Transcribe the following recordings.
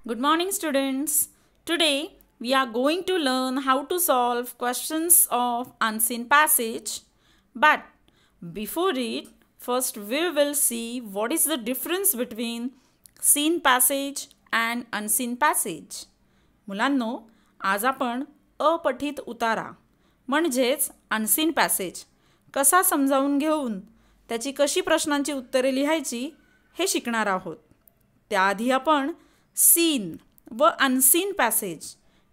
Good morning, students. Today we are going to learn how to solve questions of unseen passage. But before it, first we will see what is the difference between seen passage and unseen passage. मुलांनो, आज आपण अपठित उतारा म्हणजेच unseen passage कसा समजावून घेऊन त्याची कशी प्रश्नांची उत्तरे लिहायची हे शिकणार आहोत. त्याआधी आपण सीन व अनसीन पॅसेज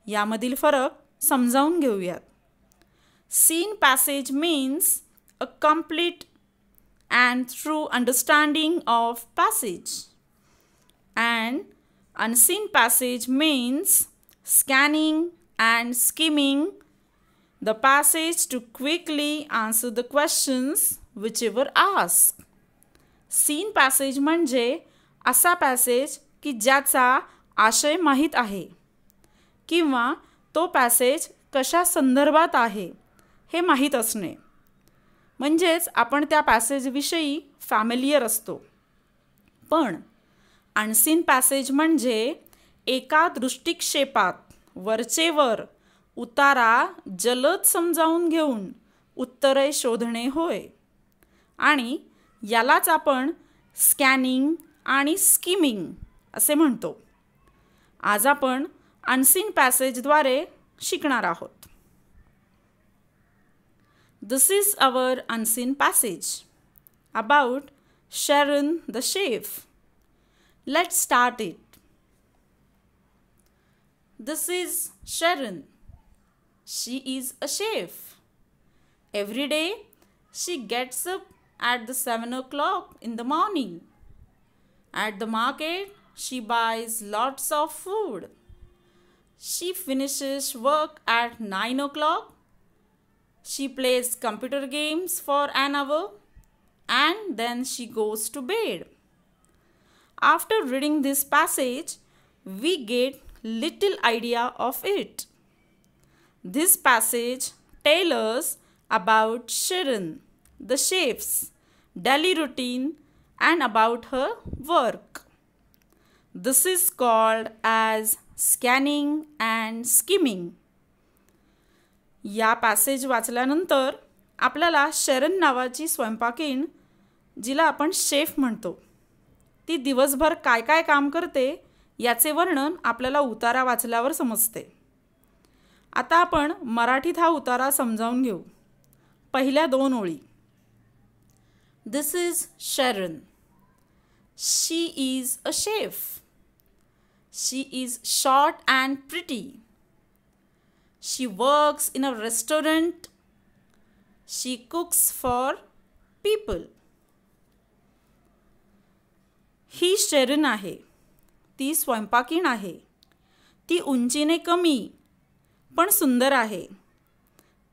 यामधील फरक समजावून घेऊयात. Seen passage means a complete and true understanding of passage, and unseen passage means scanning and skimming the passage to quickly answer the questions whichever asked. Seen passage म्हणजे असा passage की ज्याचा आशय माहीत आहे किंवा तो पॅसेज कशा संदर्भात आहे हे माहीत असणे, म्हणजेच आपण त्या पॅसेजविषयी फॅमिलियर असतो. पण अनसीन पॅसेज म्हणजे एका दृष्टिक्षेपात वरचेवर उतारा जलद समजावून घेऊन उत्तरे शोधणे होय. आणि यालाच आपण स्कॅनिंग आणि स्किमिंग असे म्हणतो. आज आपण अनसीन पॅसेजद्वारे शिकणार आहोत. This is our unseen passage about Sharon the chef. Let's start it. This is Sharon. She is a chef. Every day she gets up at the 7 o'clock in the morning. At the market she buys lots of food. She finishes work at 9 o'clock. She plays computer games for an hour and then she goes to bed. After reading this passage, we get little idea of it. This passage tells us about Sharon, the chef's daily routine and about her work. This is called as scanning and skimming. या passage वाचल्यानंतर आपल्याला Sheeran नावाची स्वयंपाकीण, जिला आपण chef म्हणतो, ती दिवसभर काय काय काम करते याचे वर्णन आपल्याला उतारा वाचल्यावर समजते. आता आपण मराठीत हा उतारा समजावून घेऊ. पहिल्या 2 ओळी. This is Sharon. She is a chef. She is short and pretty. She works in a restaurant. She cooks for people. ही शेरन आहे. ती स्वयंपाकीण आहे. ती उंचीने कमी पण सुंदर आहे.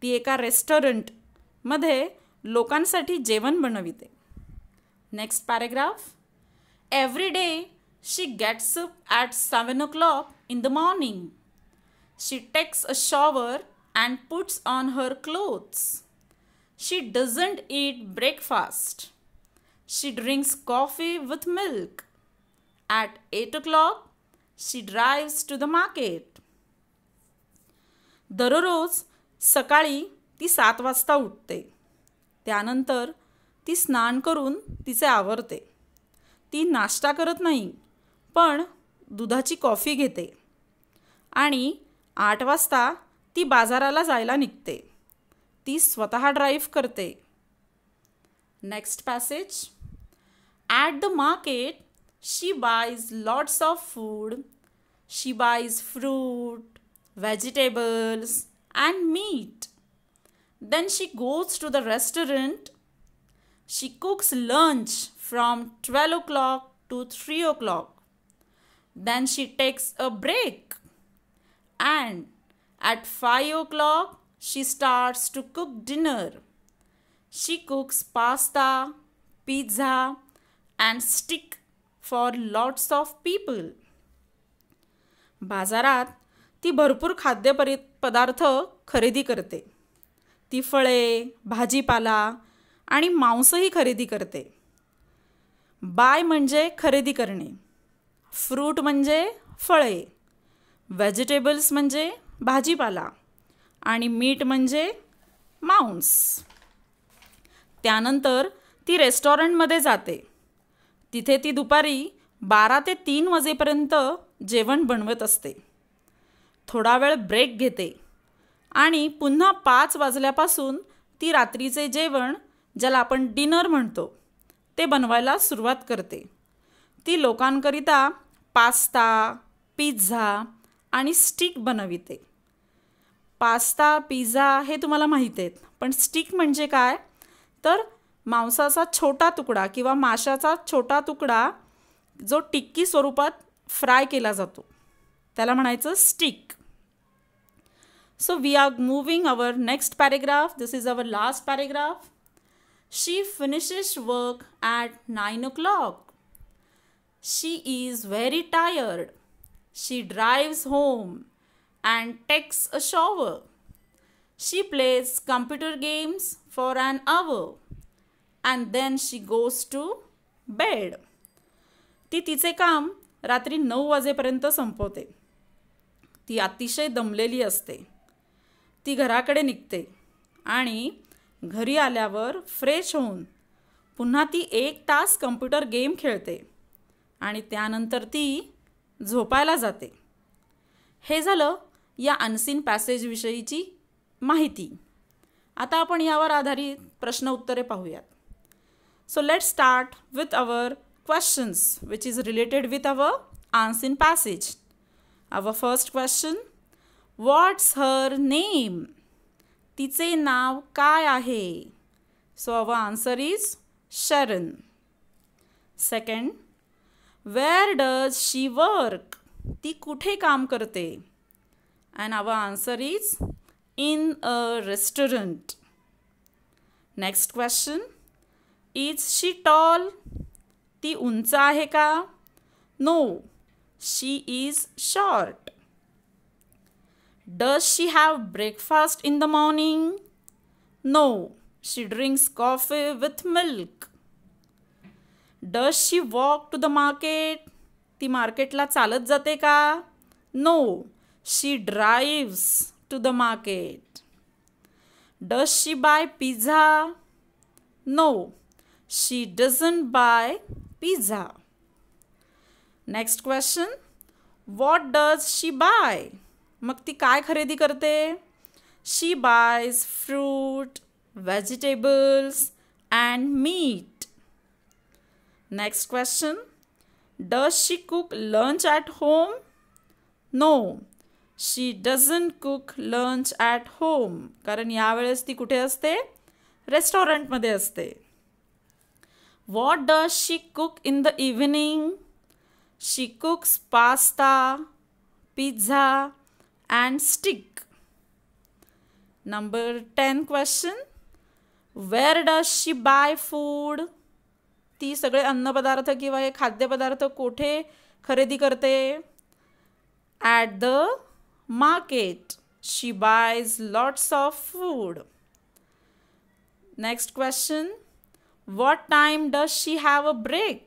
ती एका रेस्टॉरंटमध्ये लोकांसाठी जेवण बनविते. Next paragraph. Every day she gets up at 7 o'clock in the morning. She takes a shower and puts on her clothes. She doesn't eat breakfast. She drinks coffee with milk. At 8 o'clock, she drives to the market. दररोज सकाळी ती 7 वाजता उठते. त्यानंतर ती स्नान करून तिचे आवरते. ती नाश्ता करत नाही, पण दुधाची कॉफी घेते. आणि 8 वाजता ती बाजाराला जायला निघते. ती स्वतः ड्राईव्ह करते. Next passage. At the market she buys lots of food. She buys fruit, vegetables and meat. Then she goes to the restaurant. She cooks lunch from 12 o'clock to 3 o'clock. Then she takes a break. And at 5 o'clock, she starts to cook dinner. She cooks pasta, pizza, and steak for lots of people. बाजारात ती भरपूर खाद्यपदार्थ खरेदी करते. ती फळे, भाजीपाला आणि मांसही खरेदी करते. बाय म्हणजे खरेदी करणे. फ्रूट म्हणजे फळे, व्हेजिटेबल्स म्हणजे भाजीपाला आणि मीट म्हणजे मांस. त्यानंतर ती रेस्टॉरंटमध्ये जाते. तिथे ती दुपारी 12 ते 3 वाजेपर्यंत जेवण बनवत असते. थोडा वेळ ब्रेक घेते आणि पुन्हा 5 वाजल्यापासून ती रात्रीचे जेवण, ज्याला आपण डिनर म्हणतो, ते बनवायला सुरुवात करते. ती लोकांकरिता पास्ता, पिझ्झा आणि स्टिक बनविते. पास्ता, पिझ्झा हे तुम्हाला माहीत आहेत, पण स्टिक म्हणजे काय? तर मांसाचा छोटा तुकडा किंवा माशाचा छोटा तुकडा जो टिक्की स्वरूपात फ्राय केला जातो, त्याला म्हणायचं stick. So we are moving our next paragraph. This is our last paragraph. She finishes work at 9 o'clock. She is very tired. She drives home and takes a shower. She plays computer games for an hour and then she goes to bed. ती तिचे काम रात्री 9 वाजेपर्यंत संपवते. ती अतिशय दमलेली असते. ती घराकडे निघते आणि घरी आल्यावर फ्रेश होऊन पुन्हा ती 1 तास कम्प्युटर गेम खेळते आणि त्यानंतर ती झोपायला जाते. हे झालं या अनसीन पॅसेजविषयीची माहिती. आता आपण यावर आधारित प्रश्न उत्तरे पाहूयात. So let's start with our questions which is related with our unseen passage. Our first question, what's her name? तिचे नाव काय आहे? So our answer is Sharon. Second, where does she work? ती कुठे काम करते? And our answer is in a restaurant. Next question, is she tall? ती उंच आहे का? No, she is short. Does she have breakfast in the morning? No, she drinks coffee with milk. Does she walk to the market? ती मार्केटला चालत जाते का? No, she drives to the market. Does she buy pizza? No, she doesn't buy pizza. Next question, what does she buy? मग ती काय खरेदी करते? She buys fruit, vegetables and meat. Next question, does she cook lunch at home? No, she doesn't cook lunch at home. कारण यावेळेस ती कुठे असते? रेस्टॉरंटमध्ये असते. What does she cook in the evening? She cooks pasta, pizza and stick. Number 10 question. Where does she buy food? ती सगळे अन्नपदार्थ किंवा हे खाद्यपदार्थ कोठे खरेदी करते? At the market. She buys lots of food. Next question. What time does she have a break?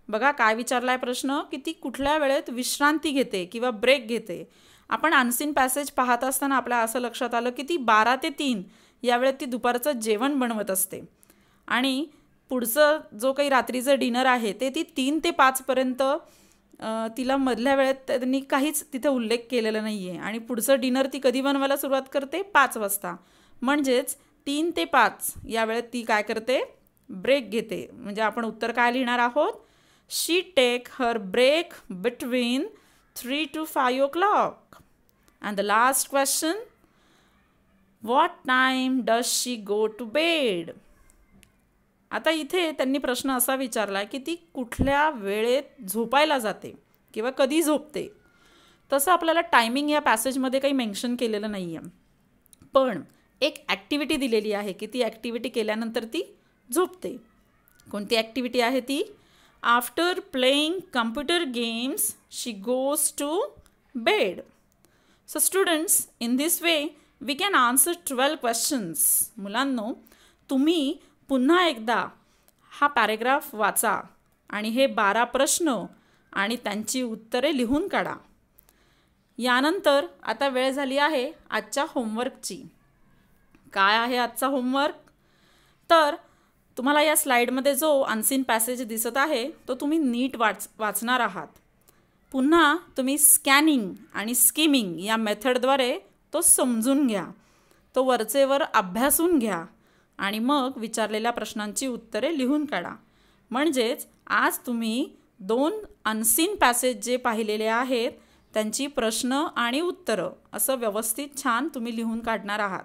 बघा काय विचारलाय प्रश्न, की ती कुठल्या वेळेत विश्रांती घेते किंवा ब्रेक घेते. आपण अनसीन पॅसेज पाहत असताना आपल्या असं लक्षात आलं की ती 12 ते 3 या वेळेत ती दुपारचं जेवण बनवत असते आणि पुढचं जो काही रात्रीचं डिनर आहे ते ती 3 ते 5 पर्यंत तिला मधल्या वेळेत त्यांनी काहीच तिथे उल्लेख केलेला नाही आहे. आणि पुढचं डिनर ती कधी बनवायला सुरुवात करते? 5 वाजता. म्हणजेच 3 ते 5 या वेळेत ती काय करते? ब्रेक घेते. म्हणजे आपण उत्तर काय लिहिणार आहोत? She take her break between 3 to 5 o'clock. And the last question, what time does she go to bed? आता इथे त्यांनी प्रश्न असा विचारला की ती कुठल्या वेळेत झोपायला जाते किंवा कधी झोपते. तसं आपल्याला टायमिंग या पॅसेजमध्ये काही मेन्शन केलेलं नाही आहे, पण एक ॲक्टिव्हिटी दिलेली आहे की ती ॲक्टिव्हिटी केल्यानंतर ती झोपते. कोणती ॲक्टिव्हिटी आहे ती? After playing computer games she goes to bed. So students, in this way we can answer 12 questions. मुलांनो, तुम्ही पुन्हा एकदा हा पॅरेग्राफ वाचा आणि हे 12 प्रश्न आणि त्यांची उत्तरे लिहून काढा. यानंतर आता वेळ झाली आहे आजच्या होमवर्कची. काय आहे आजचा होमवर्क? तर तुम्हाला या स्लाईडमध्ये जो अनसीन पॅसेज दिसत आहे तो तुम्ही नीट वाचणार आहात. पुन्हा तुम्ही स्कॅनिंग आणि स्किमिंग या मेथडद्वारे तो समजून घ्या, तो वरचेवर अभ्यासून घ्या आणि मग विचारलेल्या प्रश्नांची उत्तरे लिहून काढा. म्हणजेच आज तुम्ही 2 अनसीन पॅसेज जे पाहिलेले आहेत त्यांची प्रश्न आणि उत्तरं असं व्यवस्थित छान तुम्ही लिहून काढणार आहात.